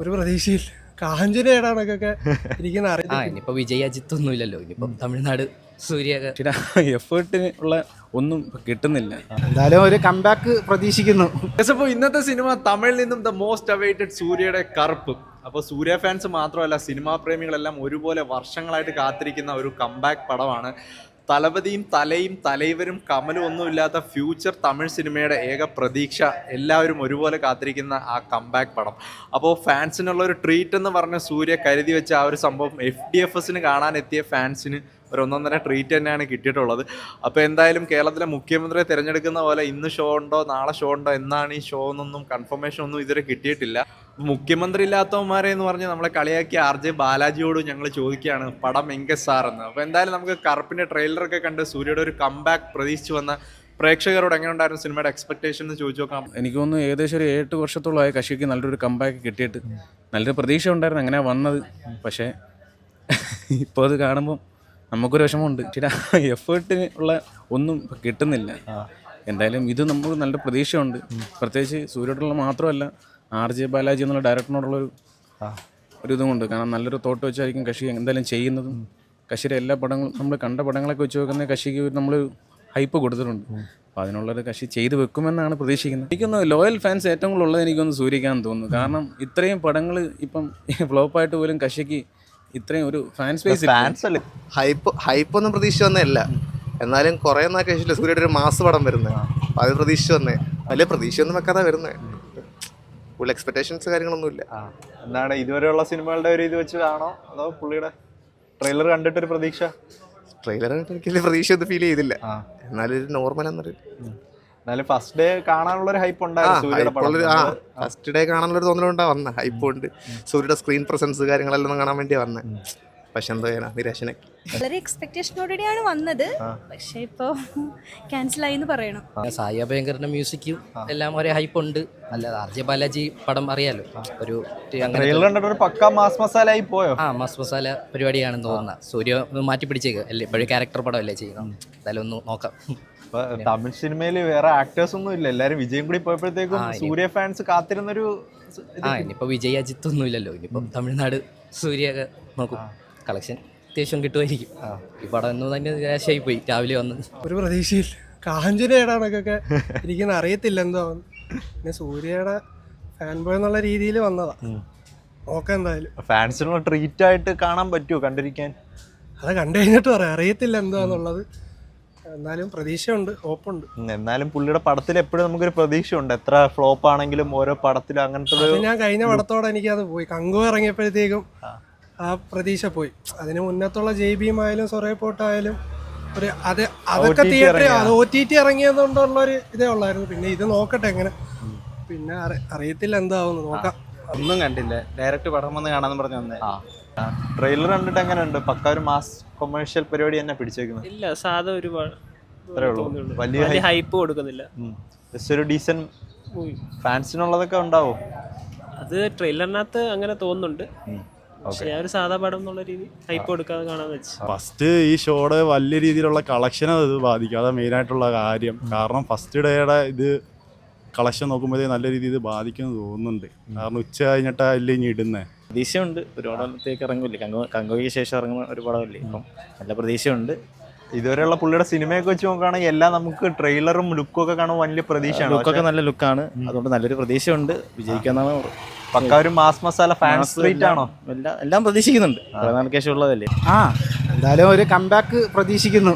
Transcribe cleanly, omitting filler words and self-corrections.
ഒരു പ്രതീക്ഷയിൽ കാഞ്ചനയുടെയൊക്കെ ഇരിക്കുന്ന ഇനിയിപ്പോ വിജയ് അജിത്ത് ഒന്നും ഇല്ലല്ലോ. ഇനിയിപ്പോ തമിഴ്നാട് സൂര്യ എഫേർട്ടിന് ഉള്ള ഒന്നും കിട്ടുന്നില്ല. എന്തായാലും ഒരു കംബാക്ക് പ്രതീക്ഷിക്കുന്നു. അപ്പോൾ ഇന്നത്തെ സിനിമ തമിഴിൽ നിന്നും ദ മോസ്റ്റ് അവൈറ്റഡ് സൂര്യയുടെ കറുപ്പ്. അപ്പോൾ സൂര്യ ഫാൻസ് മാത്രമല്ല, സിനിമാ പ്രേമികളെല്ലാം ഒരുപോലെ വർഷങ്ങളായിട്ട് കാത്തിരിക്കുന്ന ഒരു കംബാക്ക് പടമാണ്. തലപതിയും തലയും തലൈവരും കമലും ഒന്നുമില്ലാത്ത ഫ്യൂച്ചർ തമിഴ് സിനിമയുടെ ഏക പ്രതീക്ഷ, എല്ലാവരും ഒരുപോലെ കാത്തിരിക്കുന്ന ആ കംബാക്ക് പടം. അപ്പോൾ ഫാൻസിനുള്ള ഒരു ട്രീറ്റ് എന്ന് പറഞ്ഞ സൂര്യ കരുതി വെച്ച ആ ഒരു സംഭവം FDFSന് കാണാനെത്തിയ ഫാൻസിന് ഒരു ഒന്നൊന്നര ട്രീറ്റ് തന്നെയാണ് കിട്ടിയിട്ടുള്ളത്. അപ്പോൾ എന്തായാലും കേരളത്തിലെ മുഖ്യമന്ത്രിയെ തിരഞ്ഞെടുക്കുന്ന പോലെ ഇന്ന് ഷോ ഉണ്ടോ നാളെ ഷോ ഉണ്ടോ എന്നാണ് ഈ ഷോ എന്നൊന്നും കൺഫർമേഷൻ ഒന്നും ഇതുവരെ കിട്ടിയിട്ടില്ല. മുഖ്യമന്ത്രി ഇല്ലാത്തവന്മാരെ എന്ന് പറഞ്ഞ് നമ്മളെ കളിയാക്കിയ RJ ബാലാജിയോട് ഞങ്ങൾ ചോദിക്കുകയാണ് പടം എങ്ക സാർ എന്ന്. അപ്പോൾ എന്തായാലും നമുക്ക് കറുപ്പിൻ്റെ ട്രെയിലറൊക്കെ കണ്ട് സൂര്യയുടെ ഒരു കംബാക്ക് പ്രതീക്ഷിച്ച് വന്ന പ്രേക്ഷകരോട് എങ്ങനെ ഉണ്ടായിരുന്നു സിനിമയുടെ എക്സ്പെക്ടേഷൻ എന്ന് ചോദിച്ചു നോക്കാം. എനിക്ക് തോന്നുന്നു ഏകദേശം ഒരു 7 വർഷത്തോളമായി കശിക്ക് നല്ലൊരു കംബാക്ക് കിട്ടിയിട്ട് നല്ലൊരു പ്രതീക്ഷ ഉണ്ടായിരുന്നു, അങ്ങനെ വന്നത്. പക്ഷേ ഇപ്പോൾ അത് കാണുമ്പോൾ നമുക്കൊരു വിഷമമുണ്ട്. എഫേർട്ടിന് ഉള്ള ഒന്നും കിട്ടുന്നില്ല. എന്തായാലും ഇത് നമുക്ക് നല്ല പ്രതീക്ഷയുണ്ട്. പ്രത്യേകിച്ച് സൂര്യയോടുള്ള മാത്രമല്ല, RJ ബാലാജി എന്നുള്ള ഡയറക്ടറിനോടുള്ളൊരു ഇതും കൊണ്ട്. കാരണം നല്ലൊരു തോട്ട് വെച്ചായിരിക്കും കശി എന്തായാലും ചെയ്യുന്നതും. കശിയുടെ എല്ലാ പടങ്ങളും നമ്മൾ കണ്ട പടങ്ങളൊക്കെ വെച്ച് നോക്കുന്ന കശിക്ക് നമ്മൾ ഹൈപ്പ് കൊടുത്തിട്ടുണ്ട്. അപ്പോൾ അതിനുള്ളൊരു കശി ചെയ്ത് വെക്കുമെന്നാണ് പ്രതീക്ഷിക്കുന്നത്. എനിക്കൊന്ന് ലോയൽ ഫാൻസ് ഏറ്റവും കൂടുതൽ ഉള്ളത് എനിക്കൊന്ന് സൂര്യക്കാന്ന് തോന്നുന്നു. കാരണം ഇത്രയും പടങ്ങൾ ഇപ്പം ഫ്ലോപ്പായിട്ട് പോലും കശിക്ക് ഇത്രയും ഒരു ഫാൻ സ്പേസ് ഹൈപ്പ് ഒന്നും പ്രതീക്ഷ വന്നതല്ല. എന്നാലും കുറേ നാൾക്ക് ശേഷം സൂര്യയുടെ ഒരു മാസ് പടം വരുന്നത്. അപ്പോൾ അത് പ്രതീക്ഷ വന്നേ. വലിയ പ്രതീക്ഷയൊന്നും വെക്കാതെ വരുന്നത്. ഫുൾ എക്സ്പെക്ടേഷൻസ് കാര്യങ്ങളൊന്നുമില്ല. എന്താണ് ഇതുവരെയുള്ള സിനിമകളുടെ ഒരു ഇത് വെച്ചതാണോ അതോ പുള്ളിയുടെ ട്രെയിലർ കണ്ടിട്ടൊരു പ്രതീക്ഷ? ട്രെയിലർ എനിക്ക് വലിയ പ്രതീക്ഷ ഒന്നും ഫീൽ ചെയ്തില്ല. എന്നാലും ഒരു നോർമൽ എന്നൊരു എന്നാലും ഫസ്റ്റ് ഡേ കാണാനുള്ള ഒരു ഹൈപ്പ് ഫസ്റ്റ് ഡേ കാണാനുള്ളൊരു തോന്നലുണ്ടാ വന്ന ഹൈപ്പ് ഉണ്ട്. സൂര്യയുടെ സ്ക്രീൻ പ്രസൻസ് കാര്യങ്ങളെല്ലാം കാണാൻ വേണ്ടിയാ വന്നത്. പക്ഷെ എന്തോ ചെയ്യാനാ, നിരാശനാക്കി. വളരെ എക്സ്പെക്ടേഷനോടെയാണ് വന്നത്. പക്ഷെ ഇപ്പൊ ക്യാൻസൽ ആയി എന്ന് പറയണം. സായി അഭയങ്കറിന്റെ മ്യൂസിക്കും എല്ലാം ഒരേ ഹൈപ്പ് ഉണ്ട്. അല്ലാതെ RJ ബാലാജി പടം അറിയാലോ, ഒരു പക്കാ മാസ് മസാല ആയി പോയോ? മാസ് മസാല പരിപാടിയാണെന്ന് തോന്നുന്നത്. സൂര്യ മാറ്റി പിടിച്ചേക്ക് അല്ലേ, ഇപ്പോഴും ക്യാരക്ടർ പടം അല്ലേ ചെയ്യുന്നത്. എന്തായാലും ഒന്ന് നോക്കാം. തമിഴ് സിനിമയിൽ വേറെ ആക്ടേഴ്സ് ഒന്നും ഇല്ല, എല്ലാരും വിജയം കൂടി പോയപ്പോഴത്തേക്കും സൂര്യ ഫാൻസ് കാത്തിരുന്നൊരു ഇനിയിപ്പോ വിജയ് അജിത്ത് ഒന്നും ഇല്ലല്ലോ. ഇനിയിപ്പം തമിഴ്നാട് സൂര്യ നോക്കും, കളക്ഷൻ അത്യാവശ്യം കിട്ടുമായിരിക്കും. ഈ പടം എന്ന് തന്നെ നിരാശയായി പോയി രാവിലെ വന്ന്. ഒരു പ്രതീക്ഷയിൽ കാഞ്ചനയുടെയൊക്കെ ഇരിക്കുന്ന അറിയത്തില്ല എന്തോ. പിന്നെ സൂര്യയുടെ ഫാൻ ബോയ് എന്നുള്ള രീതിയിൽ വന്നതാ. നോക്കാം എന്തായാലും. ഫാൻസിനുള്ള ട്രീറ്റ് ആയിട്ട് കാണാൻ പറ്റുമോ കണ്ടിരിക്കാൻ? അത് കണ്ടു കഴിഞ്ഞിട്ട് പറയാം, അറിയത്തില്ല എന്താന്നുള്ളത്. എന്നാലും പ്രതീക്ഷയുണ്ട്, ഹോപ്പുണ്ട്. എന്നാലും പുള്ളിയുടെ പടത്തിൽ എപ്പോഴും നമുക്കൊരു പ്രതീക്ഷയുണ്ട്. എത്ര ഫ്ലോപ്പ് ആണെങ്കിലും ഓരോ പടത്തിലും അങ്ങനത്തെ. ഞാൻ കഴിഞ്ഞ പടത്തോടെ എനിക്കത് പോയി. കങ്കു ഇറങ്ങിയപ്പോഴത്തേക്കും ആ പ്രതീക്ഷ പോയി. അതിന് മുന്നത്തുള്ള JBM സൊറേ പോട്ടായാലും ഒരു അതൊക്കെ തിയേറ്ററിൽ OTT ഇറങ്ങിയതുകൊണ്ടുള്ളൊരു ഇതേ ഉള്ളായിരുന്നു. പിന്നെ ഇത് നോക്കട്ടെ എങ്ങനെ. പിന്നെ അറിയത്തില്ല എന്താവുന്നു, നോക്കാം. ഒന്നും കണ്ടില്ല, ഡയറക്റ്റ് പടം വന്ന് കാണാന്ന് പറഞ്ഞു വന്നേ. ട്രെയിലർ കണ്ടിട്ട് എങ്ങനെയുണ്ട്? പക്ക ഒരു മാസ് കൊമേഴ്ഷ്യൽ പരിപാടി തന്നെ പിടിച്ചേക്കുന്നത്? ഇല്ല, സാധാ ഒരു വലിയ ഹൈപ്പ് കൊടുക്കുന്നില്ല. ജസ്റ്റ് ഒരു ഡീസന്റ് ഫാൻസിനുള്ളതൊക്കെ ഉണ്ടാവോ? അത് ട്രെയിലറിനകത്ത് അങ്ങനെ തോന്നുന്നുണ്ട്. പക്ഷെ ഞാൻ ഒരു സാധാ പടം എന്നുള്ള രീതി ഹൈപ്പ് കൊടുക്കാതെ കാണാന്ന് വെച്ചു. ഫസ്റ്റ് ഈ ഷോയുടെ വലിയ രീതിയിലുള്ള കളക്ഷൻ അത് ബാധിക്കാതെ മെയിനായിട്ടുള്ള കാര്യം. കാരണം ഫസ്റ്റ് ഡേയുടെ ഇത് കളക്ഷൻ നോക്കുമ്പോഴേ നല്ല രീതിയിൽ ഇത് ബാധിക്കുമെന്ന് തോന്നുന്നുണ്ട്. കാരണം ഉച്ച കഴിഞ്ഞിട്ടല്ലേ ഇനി ഇടുന്നത്. പ്രതീക്ഷയുണ്ട്. ഒരുപാട് കാലത്തേക്ക് ഇറങ്ങില്ലേ, കങ്കോയ്ക്ക് ശേഷം ഇറങ്ങുന്ന ഒരു പടമല്ലേ, അപ്പം നല്ല പ്രതീക്ഷയുണ്ട്. ഇതുവരെയുള്ള പുള്ളിയുടെ സിനിമയൊക്കെ വെച്ച് നോക്കുകയാണെങ്കിൽ എല്ലാം നമുക്ക് ട്രെയിലറും ലുക്കും ഒക്കെ കാണുമ്പോൾ വലിയ പ്രതീക്ഷയാണ്. ലുക്കൊക്കെ നല്ല ലുക്കാണ്, അതുകൊണ്ട് നല്ലൊരു പ്രതീക്ഷയുണ്ട്. വിജയിക്കാന്നാണ്. പക്ക ഒരു മാസ് മസാല ഫാൻസ് റേറ്റ് ആണോ? എല്ലാം പ്രതീക്ഷിക്കുന്നുണ്ട്. ശേഷം ഉള്ളതല്ലേ. എന്തായാലും ഒരു കംബാക്ക് പ്രതീക്ഷിക്കുന്നു.